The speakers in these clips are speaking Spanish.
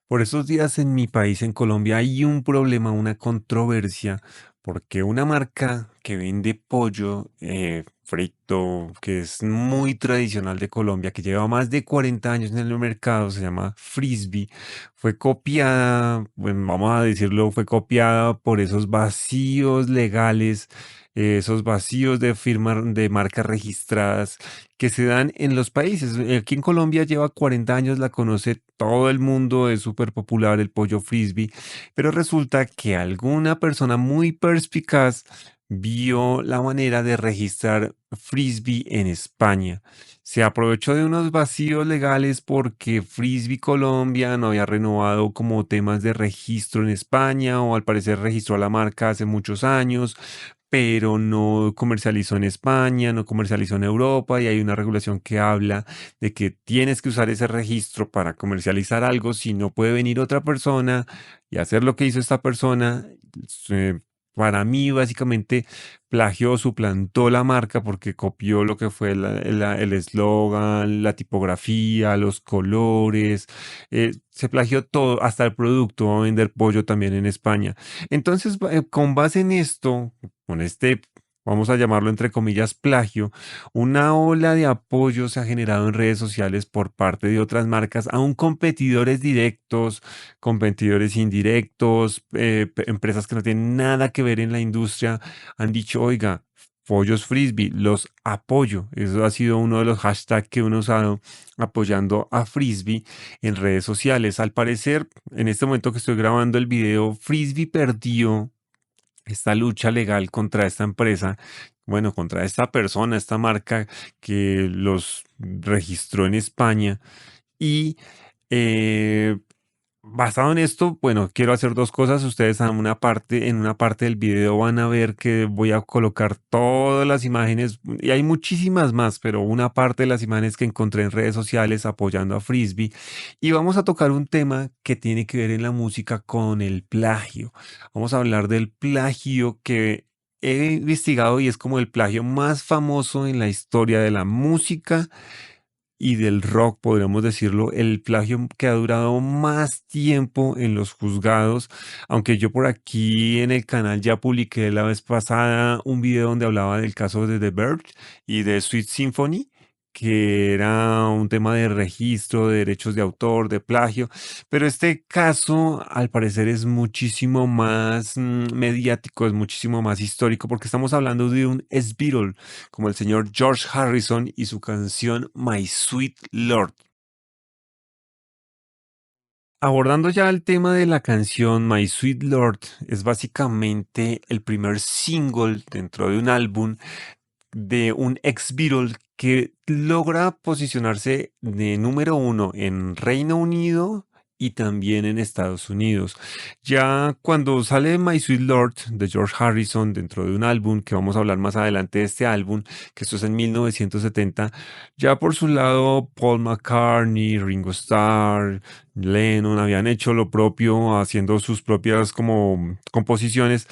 Por esos días en mi país, en Colombia, hay un problema, una controversia, porque una marca que vende pollo frito, que es muy tradicional de Colombia, que lleva más de 40 años en el mercado, se llama Frisbee, fue copiada, bueno, vamos a decirlo, fue copiada por esos vacíos legales, esos vacíos de firma de marcas registradas que se dan en los países. Aquí en Colombia lleva 40 años, la conoce todo el mundo, es súper popular el pollo frisbee, pero resulta que alguna persona muy perspicaz vio la manera de registrar frisbee en España. Se aprovechó de unos vacíos legales porque Frisbee Colombia no había renovado como temas de registro en España o al parecer registró la marca hace muchos años, pero no comercializó en España, no comercializó en Europa y hay una regulación que habla de que tienes que usar ese registro para comercializar algo, si no puede venir otra persona y hacer lo que hizo esta persona. eh, para mí, básicamente, plagió, suplantó la marca porque copió lo que fue el eslogan, la tipografía, los colores, se plagió todo, hasta el producto, va a vender pollo también en España. Entonces, con base en esto, con este, vamos a llamarlo entre comillas, plagio, una ola de apoyo se ha generado en redes sociales por parte de otras marcas, aún competidores directos, competidores indirectos, empresas que no tienen nada que ver en la industria, han dicho, oiga, pollos frisbee, los apoyo. Eso ha sido uno de los hashtags que uno ha usado apoyando a frisbee en redes sociales. Al parecer, en este momento que estoy grabando el video, frisbee perdió esta lucha legal contra esta empresa, bueno, contra esta persona, esta marca que los registró en España. Y eh, basado en esto, bueno, quiero hacer dos cosas. Ustedes en una parte del video van a ver que voy a colocar todas las imágenes, y hay muchísimas más, pero una parte de las imágenes que encontré en redes sociales apoyando a Frisbee. Y vamos a tocar un tema que tiene que ver en la música con el plagio. Vamos a hablar del plagio que he investigado y es como el plagio más famoso en la historia de la música y del rock, podríamos decirlo, el plagio que ha durado más tiempo en los juzgados, aunque yo por aquí en el canal ya publiqué la vez pasada un video donde hablaba del caso de The Verge y de Sweet Symphony, que era un tema de registro de derechos de autor, de plagio, pero este caso al parecer es muchísimo más mediático, es muchísimo más histórico, porque estamos hablando de un ex-Beatle, como el señor George Harrison y su canción My Sweet Lord. Abordando ya el tema de la canción My Sweet Lord, es básicamente el primer single dentro de un álbum de un ex Beatle que logra posicionarse de número uno en Reino Unido y también en Estados Unidos. Ya cuando sale My Sweet Lord de George Harrison dentro de un álbum, que vamos a hablar más adelante de este álbum, que esto es en 1970, ya por su lado Paul McCartney, Ringo Starr, Lennon habían hecho lo propio, haciendo sus propias como composiciones,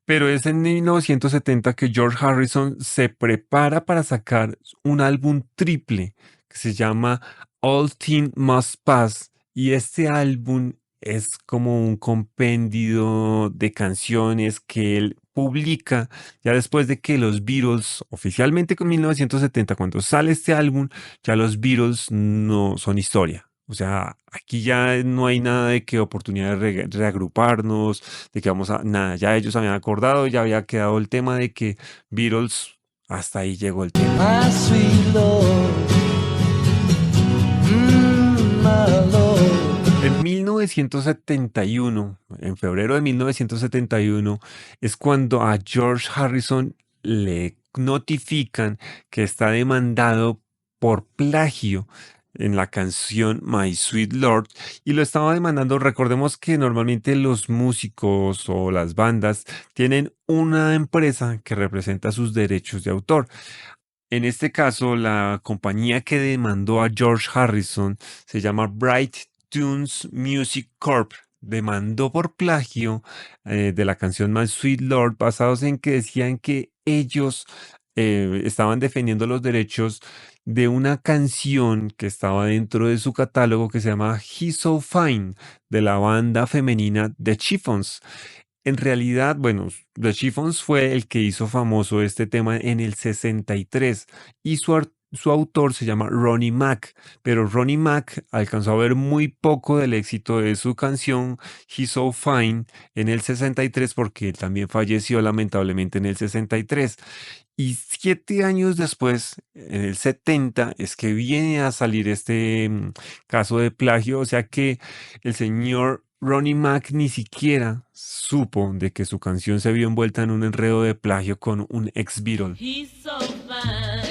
pero es en 1970 que George Harrison se prepara para sacar un álbum triple que se llama All Things Must Pass. Y este álbum es como un compendio de canciones que él publica ya después de que los Beatles, oficialmente con 1970, cuando sale este álbum, ya los Beatles no son historia. O sea, aquí ya no hay nada de que oportunidad de reagruparnos, de que vamos a, nada, ya ellos habían acordado, ya había quedado el tema de que Beatles, hasta ahí llegó el tema. My sweet Lord, my Lord. En 1971, en febrero de 1971, es cuando a George Harrison le notifican que está demandado por plagio en la canción My Sweet Lord y lo estaba demandando. Recordemos que normalmente los músicos o las bandas tienen una empresa que representa sus derechos de autor. En este caso, la compañía que demandó a George Harrison se llama Bright Tunes Music Corp. Demandó por plagio de la canción My Sweet Lord, basados en que decían que ellos estaban defendiendo los derechos de una canción que estaba dentro de su catálogo que se llama He's So Fine, de la banda femenina The Chiffons. En realidad, bueno, The Chiffons fue el que hizo famoso este tema en el 63 y su autor se llama Ronnie Mack, pero Ronnie Mack alcanzó a ver muy poco del éxito de su canción He's So Fine en el 63 porque él también falleció lamentablemente en el 63. Y 7 años después, en el 70, es que viene a salir este caso de plagio, o sea que el señor Ronnie Mack ni siquiera supo de que su canción se vio envuelta en un enredo de plagio con un ex Beatle. He's so fine.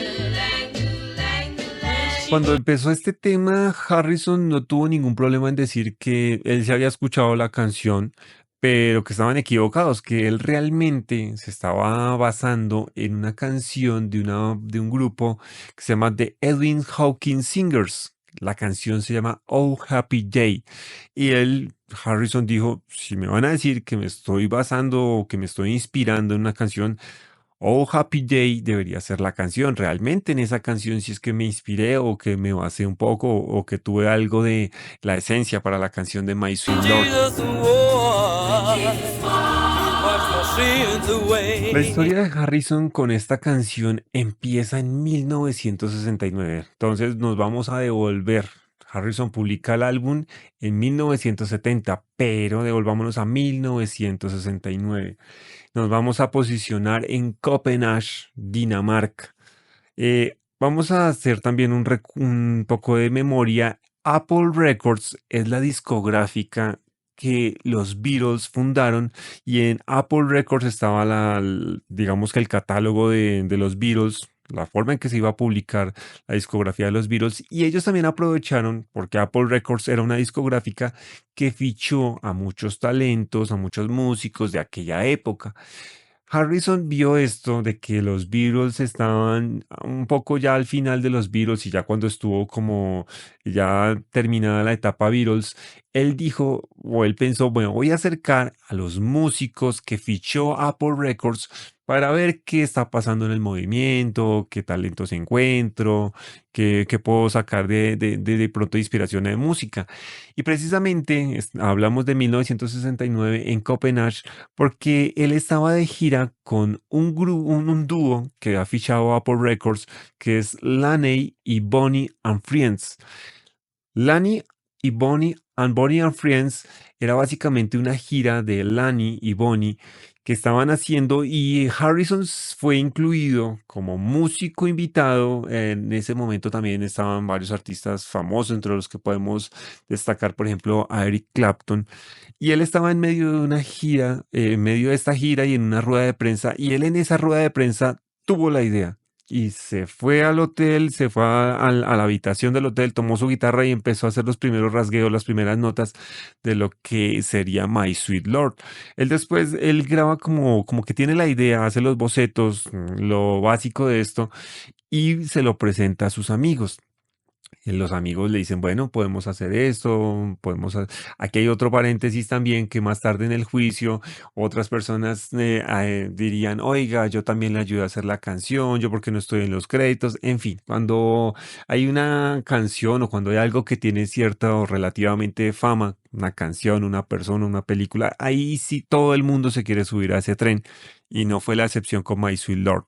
Cuando empezó este tema, Harrison no tuvo ningún problema en decir que él se había escuchado la canción, pero que estaban equivocados, que él realmente se estaba basando en una canción de un grupo que se llama The Edwin Hawkins Singers. La canción se llama Oh Happy Day. Y él, Harrison, dijo, si me van a decir que me estoy basando o que me estoy inspirando en una canción, Oh Happy Day debería ser la canción. Realmente en esa canción si es que me inspiré o que me basé un poco o que tuve algo de la esencia para la canción de My Sweet Lord. Jesus wash my sins La away. historia de Harrison con esta canción empieza en 1969. Entonces nos vamos a devolver. Harrison publica el álbum en 1970, pero devolvámonos a 1969. Nos vamos a posicionar en Copenhague, Dinamarca. Vamos a hacer también un poco de memoria. Apple Records es la discográfica que los Beatles fundaron y en Apple Records estaba digamos que el catálogo de los Beatles, la forma en que se iba a publicar la discografía de los Beatles y ellos también aprovecharon porque Apple Records era una discográfica que fichó a muchos talentos, a muchos músicos de aquella época. Harrison vio esto de que los Beatles estaban un poco ya al final de los Beatles y ya cuando estuvo como ya terminada la etapa Beatles, él dijo o él pensó, bueno, voy a acercar a los músicos que fichó Apple Records para ver qué está pasando en el movimiento, qué talentos encuentro, qué puedo sacar de pronto inspiración de música. Y precisamente hablamos de 1969 en Copenhague porque él estaba de gira con un dúo que ha fichado Apple Records, que es Laney y Bonnie and Friends. Lani y Bonnie and Friends era básicamente una gira de Lani y Bonnie que estaban haciendo y Harrison fue incluido como músico invitado. En ese momento también estaban varios artistas famosos, entre los que podemos destacar, por ejemplo, a Eric Clapton. Y él estaba en medio de una gira, en medio de esta gira y en una rueda de prensa, y él en esa rueda de prensa tuvo la idea y se fue al hotel, se fue a la habitación del hotel, tomó su guitarra y empezó a hacer los primeros rasgueos, las primeras notas de lo que sería My Sweet Lord. Él después, él graba como que tiene la idea, hace los bocetos, lo básico de esto, y se lo presenta a sus amigos. Y los amigos le dicen, bueno, podemos hacer esto, Aquí hay otro paréntesis también que más tarde en el juicio otras personas dirían, oiga, yo también le ayudo a hacer la canción, yo porque no estoy en los créditos, en fin, cuando hay una canción o cuando hay algo que tiene cierta o relativamente fama, una canción, una persona, una película, ahí sí todo el mundo se quiere subir a ese tren y no fue la excepción con My Sweet Lord.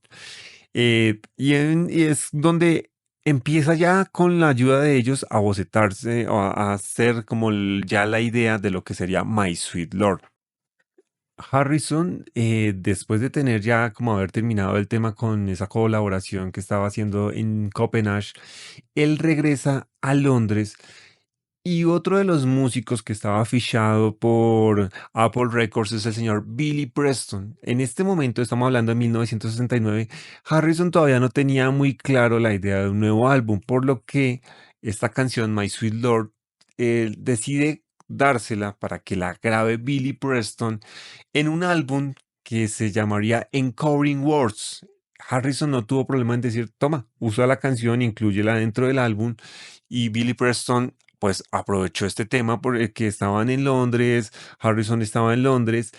Y es donde empieza ya con la ayuda de ellos a bocetarse o a hacer como ya la idea de lo que sería My Sweet Lord. Harrison, después de tener ya como haber terminado el tema con esa colaboración que estaba haciendo en Copenhague, él regresa a Londres y otro de los músicos que estaba fichado por Apple Records es el señor Billy Preston. En este momento, estamos hablando de 1969, Harrison todavía no tenía muy claro la idea de un nuevo álbum, por lo que esta canción, My Sweet Lord, él decide dársela para que la grabe Billy Preston en un álbum que se llamaría Encoding Words. Harrison no tuvo problema en decir, toma, usa la canción, inclúyela dentro del álbum y Billy Preston pues aprovechó este tema porque estaban en Londres, Harrison estaba en Londres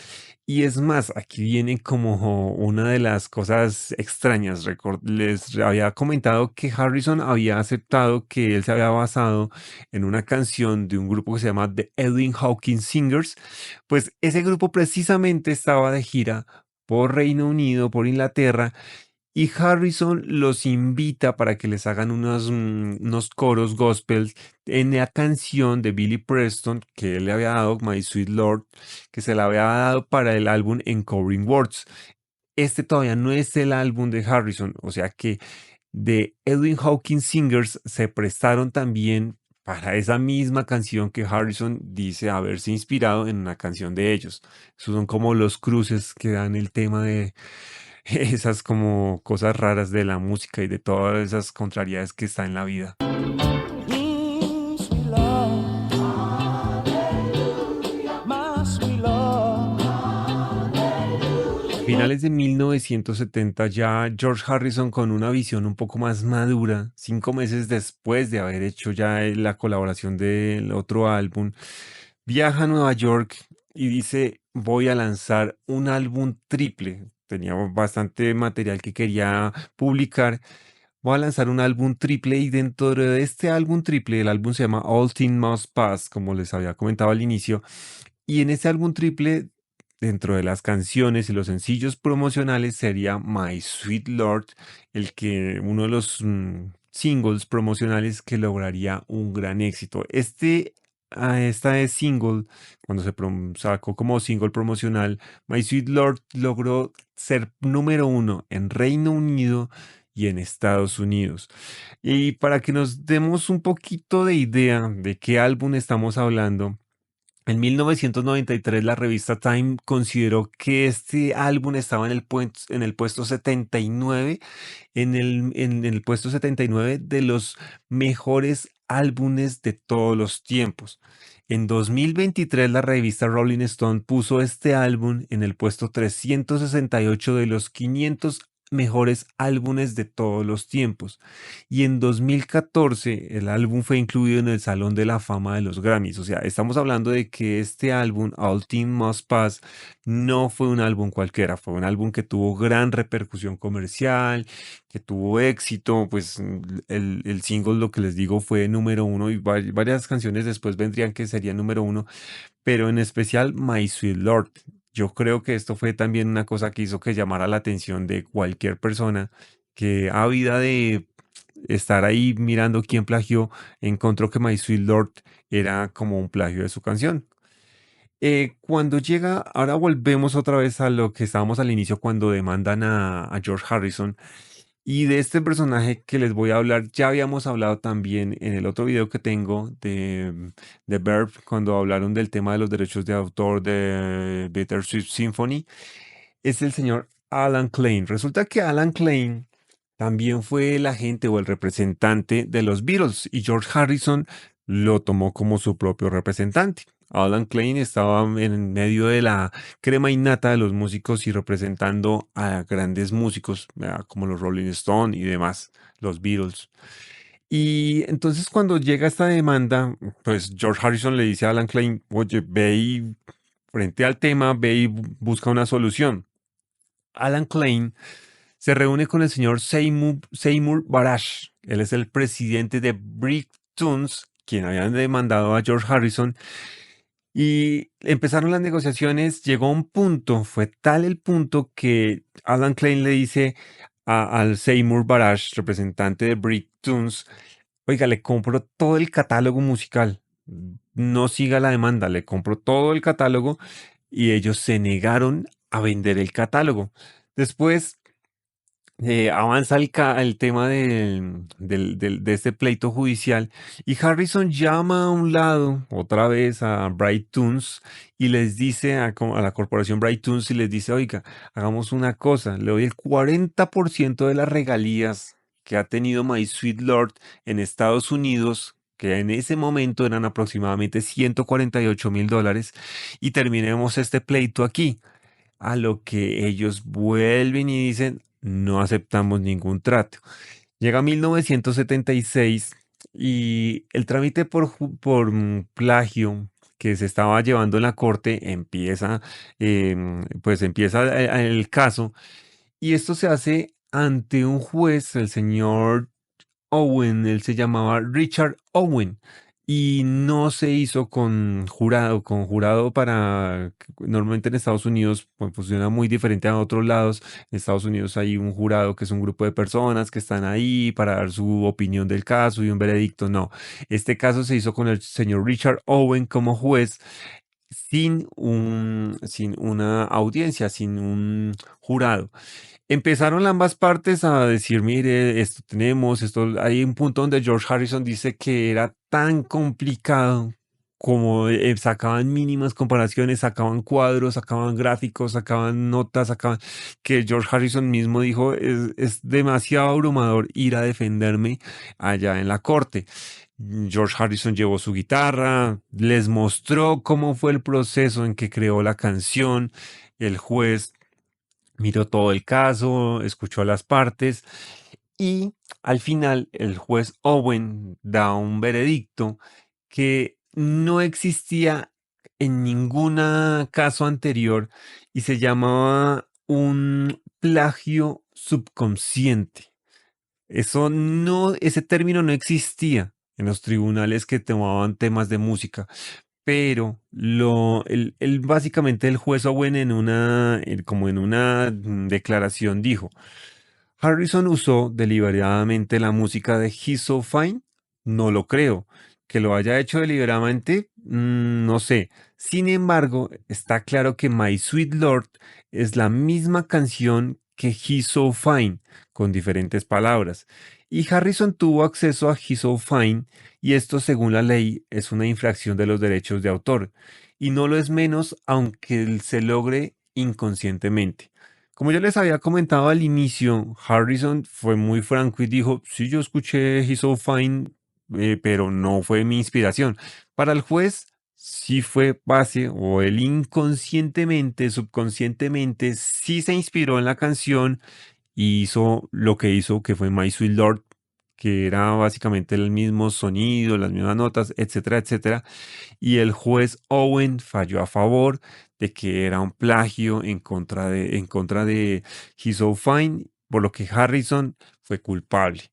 Y es más, aquí viene como una de las cosas extrañas. Les había comentado que Harrison había aceptado que él se había basado en una canción de un grupo que se llama The Edwin Hawkins Singers. Pues ese grupo precisamente estaba de gira por Reino Unido, por Inglaterra, y Harrison los invita para que les hagan unos coros gospel en la canción de Billy Preston que él le había dado, My Sweet Lord, que se la había dado para el álbum Encountering Words. Este todavía no es el álbum de Harrison, o sea que de Edwin Hawkins Singers se prestaron también para esa misma canción que Harrison dice haberse inspirado en una canción de ellos. Esos son como los cruces que dan el tema de esas como cosas raras de la música y de todas esas contrariedades que está en la vida. Sweet Lord, my sweet Lord. A finales de 1970 ya George Harrison con una visión un poco más madura, 5 meses después de haber hecho ya la colaboración del otro álbum, viaja a Nueva York y dice, voy a lanzar un álbum triple. Tenía bastante material que quería publicar. Voy a lanzar un álbum triple y dentro de este álbum triple, el álbum se llama All Things Must Pass, como les había comentado al inicio, y en ese álbum triple, dentro de las canciones y los sencillos promocionales, sería My Sweet Lord, el que uno de los singles promocionales que lograría un gran éxito. Esta es single, cuando sacó como single promocional, My Sweet Lord logró ser número uno en Reino Unido y en Estados Unidos. Y para que nos demos un poquito de idea de qué álbum estamos hablando, en 1993 la revista Time consideró que este álbum estaba en el puesto 79, en el puesto 79 de los mejores álbumes de todos los tiempos. En 2023 la revista Rolling Stone puso este álbum en el puesto 368 de los 500 mejores álbumes de todos los tiempos. Y en 2014 el álbum fue incluido en el Salón de la Fama de los Grammys. O sea, estamos hablando de que este álbum, All Things Must Pass, no fue un álbum cualquiera, fue un álbum que tuvo gran repercusión comercial, que tuvo éxito, pues el single, lo que les digo, fue número uno y varias canciones después vendrían que serían número uno, pero en especial My Sweet Lord. Yo creo que esto fue también una cosa que hizo que llamara la atención de cualquier persona que ávida de estar ahí mirando quién plagió, encontró que My Sweet Lord era como un plagio de su canción. Cuando llega, ahora volvemos otra vez a lo que estábamos al inicio cuando demandan a George Harrison. Y de este personaje que les voy a hablar, ya habíamos hablado también en el otro video que tengo de Verb, cuando hablaron del tema de los derechos de autor de Bittersweet Symphony. Es el señor Alan Klein. Resulta que Alan Klein también fue el agente o el representante de los Beatles y George Harrison lo tomó como su propio representante. Alan Klein estaba en medio de la crema innata de los músicos y representando a grandes músicos, como los Rolling Stones y demás, los Beatles. Y entonces cuando llega esta demanda, pues George Harrison le dice a Alan Klein, oye, ve y frente al tema, ve y busca una solución. Alan Klein se reúne con el señor Seymour Barash. Él es el presidente de Tunes, quien habían demandado a George Harrison. Y empezaron las negociaciones. Llegó un punto, fue tal el punto que Alan Klein le dice al Seymour Barash, representante de Tunes, oiga, le compro todo el catálogo musical. No siga la demanda, le compro todo el catálogo y ellos se negaron a vender el catálogo. Después avanza el tema de este pleito judicial y Harrison llama a un lado otra vez a Bright Tunes y les dice a la corporación Bright Tunes y les dice, oiga, hagamos una cosa, le doy el 40% de las regalías que ha tenido My Sweet Lord en Estados Unidos, que en ese momento eran aproximadamente $148,000, y terminemos este pleito aquí. A lo que ellos vuelven y dicen, no aceptamos ningún trato. Llega 1976 y el trámite por plagio que se estaba llevando en la corte, pues empieza el caso y esto se hace ante un juez, el señor Owen, él se llamaba Richard Owen y no se hizo con jurado normalmente en Estados Unidos pues, funciona muy diferente a otros lados. En Estados Unidos hay un jurado que es un grupo de personas que están ahí para dar su opinión del caso y un veredicto. No, este caso se hizo con el señor Richard Owen como juez sin una audiencia, sin un jurado. Empezaron ambas partes a decir, mire, esto tenemos, esto, hay un punto donde George Harrison dice que era tan complicado como sacaban mínimas comparaciones, sacaban cuadros, sacaban gráficos, sacaban notas, que George Harrison mismo dijo, es demasiado abrumador ir a defenderme allá en la corte. George Harrison llevó su guitarra, les mostró cómo fue el proceso en que creó la canción, el juez miró todo el caso, escuchó a las partes y al final el juez Owen da un veredicto que no existía en ningún caso anterior y se llamaba un plagio subconsciente. Ese término no existía en los tribunales que tomaban temas de música. Pero básicamente el juez Owen como en una declaración dijo, Harrison usó deliberadamente la música de He's So Fine. No lo creo. Que lo haya hecho deliberadamente, no sé. Sin embargo, está claro que My Sweet Lord es la misma canción que He's So Fine, con diferentes palabras. Y Harrison tuvo acceso a He's So Fine, y esto, según la ley, es una infracción de los derechos de autor. Y no lo es menos, aunque se logre inconscientemente. Como yo les había comentado al inicio, Harrison fue muy franco y dijo, sí, yo escuché He's So Fine, pero no fue mi inspiración. Para el juez, sí fue base, o él inconscientemente, subconscientemente, sí se inspiró en la canción y hizo lo que hizo, que fue My Sweet Lord, que era básicamente el mismo sonido, las mismas notas, etcétera, etcétera. Y el juez Owen falló a favor de que era un plagio en contra de He's So Fine, por lo que Harrison fue culpable.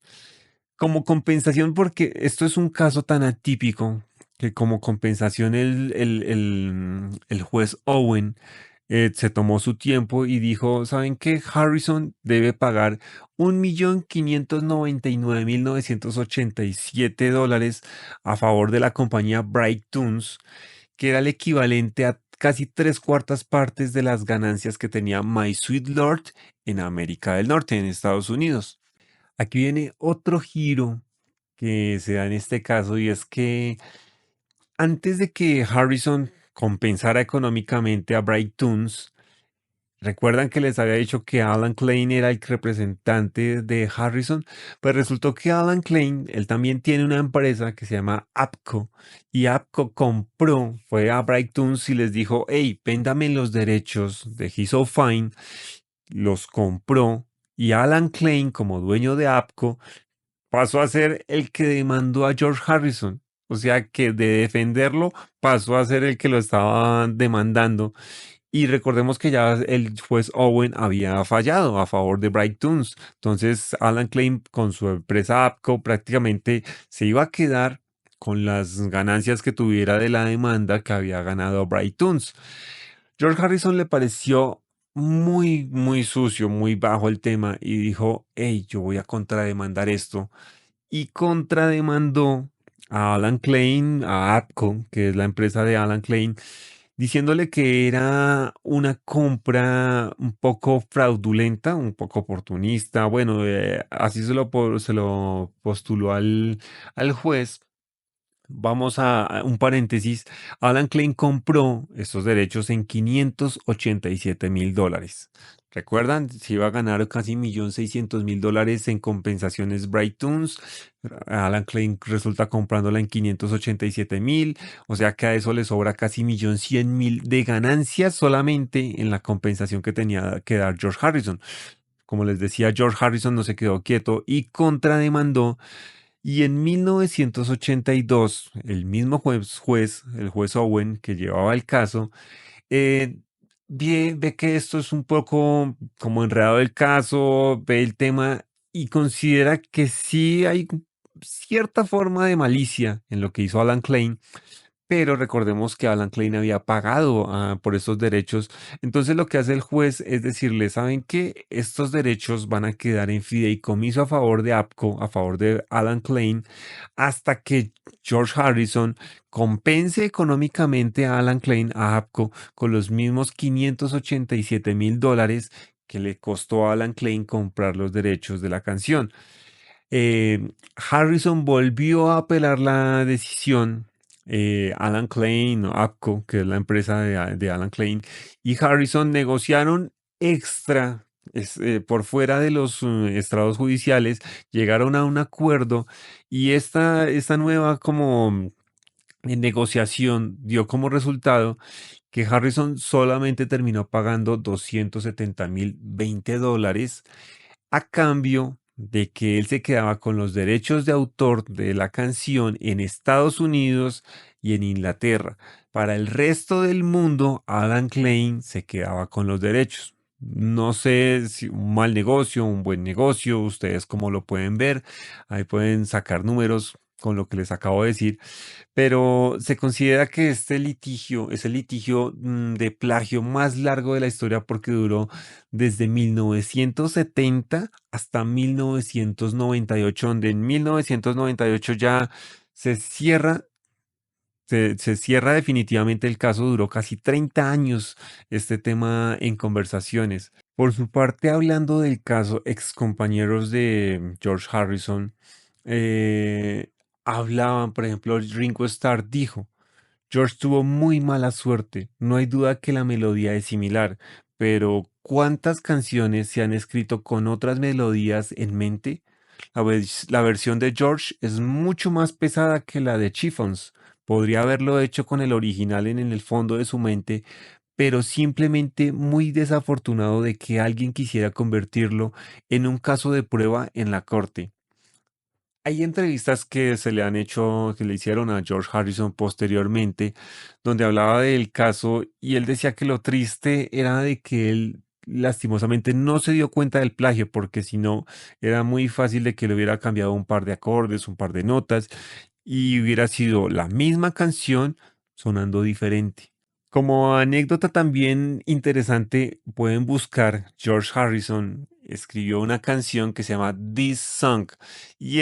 Como compensación, porque esto es un caso tan atípico, que como compensación el juez Owen se tomó su tiempo y dijo, ¿saben qué? Harrison debe pagar $1.599.987 a favor de la compañía Bright Tunes, que era el equivalente a casi tres cuartas partes de las ganancias que tenía My Sweet Lord en América del Norte, en Estados Unidos. Aquí viene otro giro que se da en este caso y es que antes de que Harrison compensara económicamente a Bright Tunes, recuerdan que les había dicho que Alan Klein era el representante de Harrison, pues resultó que Alan Klein, él también tiene una empresa que se llama APCO y APCO fue a Bright Tunes y les dijo, hey, véndame los derechos de He's So Fine, los compró y Alan Klein como dueño de APCO pasó a ser el que demandó a George Harrison. O sea que de defenderlo pasó a ser el que lo estaba demandando. Y recordemos que ya el juez Owen había fallado a favor de Bright Tunes. Entonces Alan Klein con su empresa APCO prácticamente se iba a quedar con las ganancias que tuviera de la demanda que había ganado Bright Tunes. George Harrison le pareció muy, muy sucio, muy bajo el tema y dijo, hey, yo voy a contrademandar esto y contrademandó a Alan Klein, a APCO, que es la empresa de Alan Klein, diciéndole que era una compra un poco fraudulenta, un poco oportunista. Bueno, así se lo postuló al juez. Vamos a un paréntesis. Alan Klein compró estos derechos en $587.000. ¿Recuerdan? Se iba a ganar casi $1.600.000 en compensaciones Bright Tunes. Alan Klein resulta comprándola en 587.000. O sea que a eso le sobra casi 1.100.000 de ganancias solamente en la compensación que tenía que dar George Harrison. Como les decía, George Harrison no se quedó quieto y contrademandó Y en 1982, el mismo el juez Owen, que llevaba el caso, eh, ve que esto es un poco como enredado el caso, ve el tema y considera que sí hay cierta forma de malicia en lo que hizo Alan Klein, pero recordemos que Alan Klein había pagado por estos derechos. Entonces lo que hace el juez es decirle, ¿saben qué? Estos derechos van a quedar en fideicomiso a favor de APCO, a favor de Alan Klein, hasta que George Harrison compense económicamente a Alan Klein, a APCO, con los mismos $587,000 que le costó a Alan Klein comprar los derechos de la canción. Harrison volvió a apelar la decisión. Alan Klein, o APCO, que es la empresa de Alan Klein, y Harrison negociaron extra por fuera de los estrados judiciales, llegaron a un acuerdo y esta nueva como negociación dio como resultado que Harrison solamente terminó pagando $270,020 a cambio de que él se quedaba con los derechos de autor de la canción en Estados Unidos y en Inglaterra. Para el resto del mundo, Alan Klein se quedaba con los derechos. No sé si un mal negocio, un buen negocio, ustedes cómo lo pueden ver. Ahí pueden sacar números con lo que les acabo de decir, pero se considera que este litigio es el litigio de plagio más largo de la historia porque duró desde 1970 hasta 1998, donde en 1998 ya se cierra, se cierra definitivamente el caso. Duró casi 30 años este tema en conversaciones. Por su parte, hablando del caso, ex compañeros de George Harrison, eh, hablaban, por ejemplo, Ringo Starr dijo, George tuvo muy mala suerte. No hay duda que la melodía es similar, pero ¿cuántas canciones se han escrito con otras melodías en mente? La versión de George es mucho más pesada que la de Chiffons. Podría haberlo hecho con el original en el fondo de su mente, pero simplemente muy desafortunado de que alguien quisiera convertirlo en un caso de prueba en la corte. Hay entrevistas que se le han hecho, que le hicieron a George Harrison posteriormente, donde hablaba del caso y él decía que lo triste era de que él lastimosamente no se dio cuenta del plagio, porque si no, era muy fácil de que le hubiera cambiado un par de acordes, un par de notas y hubiera sido la misma canción sonando diferente. Como anécdota también interesante, pueden buscar George Harrison escribió una canción que se llama This Song y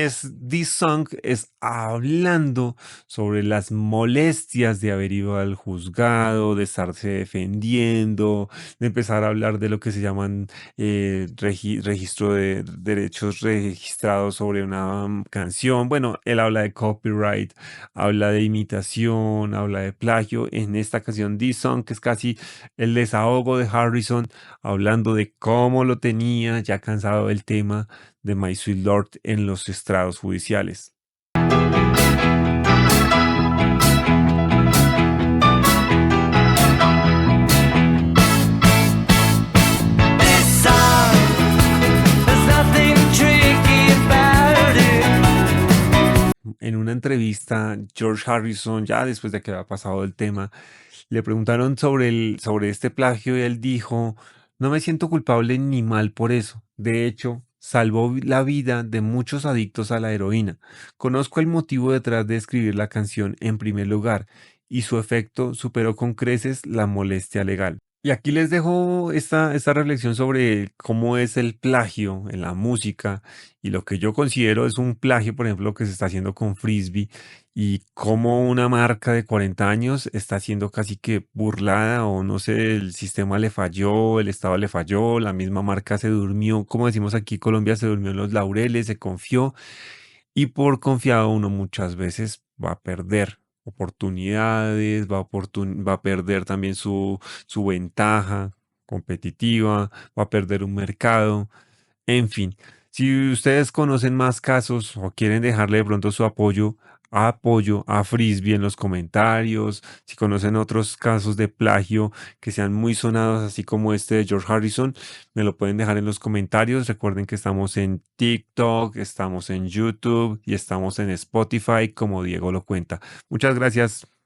This Song es hablando sobre las molestias de haber ido al juzgado, de estarse defendiendo, de empezar a hablar de lo que se llaman registro de derechos registrados sobre una canción. Bueno, él habla de copyright, habla de imitación, habla de plagio. En esta canción, This Song, que es casi el desahogo de Harrison, hablando de cómo lo tenía ya cansado del tema de My Sweet Lord en los estrados judiciales. This song, there's nothing tricky about it. En una entrevista, George Harrison, ya después de que había pasado el tema, le preguntaron sobre este plagio y él dijo, no me siento culpable ni mal por eso. De hecho, salvó la vida de muchos adictos a la heroína. Conozco el motivo detrás de escribir la canción en primer lugar y su efecto superó con creces la molestia legal. Y aquí les dejo esta reflexión sobre cómo es el plagio en la música y lo que yo considero es un plagio, por ejemplo, lo que se está haciendo con Frisbee y cómo una marca de 40 años está siendo casi que burlada o no sé, el sistema le falló, el Estado le falló, la misma marca se durmió, como decimos aquí, Colombia se durmió en los laureles, se confió y por confiado uno muchas veces va a perder oportunidades, va a perder también su ventaja competitiva, va a perder un mercado, en fin. Si ustedes conocen más casos o quieren dejarle de pronto su apoyo a Frisbee en los comentarios, si conocen otros casos de plagio que sean muy sonados, así como este de George Harrison, me lo pueden dejar en los comentarios. Recuerden que estamos en TikTok, estamos en YouTube y estamos en Spotify como Diego lo cuenta. Muchas gracias.